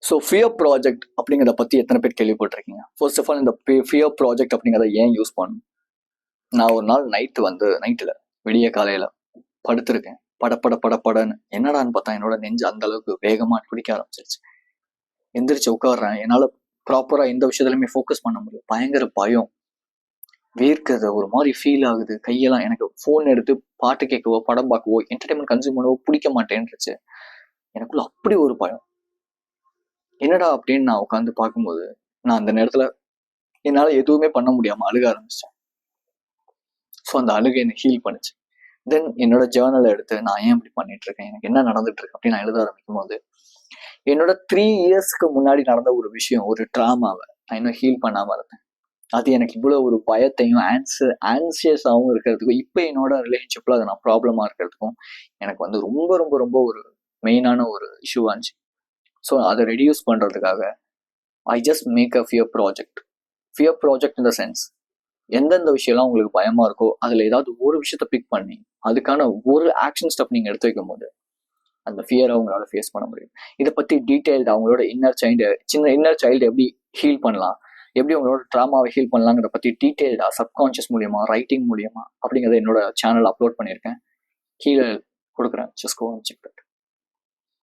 So fear project அப்படிங்கிறத பற்றி எத்தனை பேர் கேள்விப்பட்டிருக்கீங்க? ஃபர்ஸ்ட் ஆஃப் ஆல் இந்த ஃபியர் ப்ராஜெக்ட் அப்படிங்கிறத ஏன் யூஸ் பண்ணணும்? நான் ஒரு நாள் நைட்டில் விடிய காலையில் படுத்திருக்கேன். படன்னு என்னடான்னு பார்த்தா என்னோட நெஞ்சு அந்த அளவுக்கு வேகமாக பிடிக்க ஆரம்பிச்சிருச்சு. எந்திரிச்சு உட்காடுறேன். என்னால் ப்ராப்பராக எந்த விஷயத்துலையுமே ஃபோக்கஸ் பண்ண முடியல. பயங்கர பயம், வேர்க்குது, ஒரு மாதிரி ஃபீல் ஆகுது. கையெல்லாம் எனக்கு ஃபோன் எடுத்து பாட்டு கேட்கவோ படம் பார்க்கவோ என்டர்டைன்மெண்ட் கன்சியூம் பண்ணவோ பிடிக்க மாட்டேன்ருச்சு. எனக்குள்ள அப்படி ஒரு பயம். என்னடா அப்படின்னு நான் உட்காந்து பார்க்கும்போது நான் அந்த நேரத்துல என்னால எதுவுமே பண்ண முடியாம அழுக ஆரம்பிச்சேன். ஸோ அந்த அழுகை என்னை ஹீல் பண்ணுச்சு. தென் என்னோட ஜேர்னலை எடுத்து நான் ஏன் இப்படி பண்ணிட்டு இருக்கேன், எனக்கு என்ன நடந்துட்டு இருக்கு அப்படின்னு நான் எழுத ஆரம்பிக்கும் போது என்னோட 3 இயர்ஸ்க்கு முன்னாடி நடந்த ஒரு விஷயம், ஒரு ட்ராமாவை நான் இன்னும் ஹீல் பண்ணாம இருந்தேன். அது எனக்கு இவ்வளவு ஒரு பயத்தையும் ஆன்சியஸாகவும் இருக்கிறதுக்கும், இப்போ என்னோட ரிலேஷன்ஷிப்ல அது நான் ப்ராப்ளமா இருக்கிறதுக்கும் எனக்கு வந்து ரொம்ப ரொம்ப ரொம்ப ஒரு மெயினான ஒரு இஷ்யூவா இருந்துச்சு. ஸோ அதை ரெடியூஸ் பண்றதுக்காக I just make a fear project in the sense, எந்தெந்த விஷயம்லாம் உங்களுக்கு பயமா இருக்கோ அதுல ஏதாவது ஒரு விஷயத்த பிக் பண்ணி அதுக்கான ஒரு ஆக்ஷன் ஸ்டெப் நீங்க எடுத்து வைக்கும் போது அந்த ஃபியரை அவங்களால ஃபேஸ் பண்ண முடியும். இதை பத்தி டீட்டெயில்டு அவங்களோட இன்னர் சைல்டு எப்படி ஹீல் பண்ணலாம், எப்படி உங்களோட ட்ராமாவை ஹீல் பண்ணலாங்கிறத பத்தி டீட்டெயில்டா சப்கான்ஷியஸ் மூலியமா, ரைட்டிங் மூலியமா அப்படிங்கிறத என்னோட சேனல் அப்லோட் பண்ணியிருக்கேன். கீழே கொடுக்குறேன், just go and check that.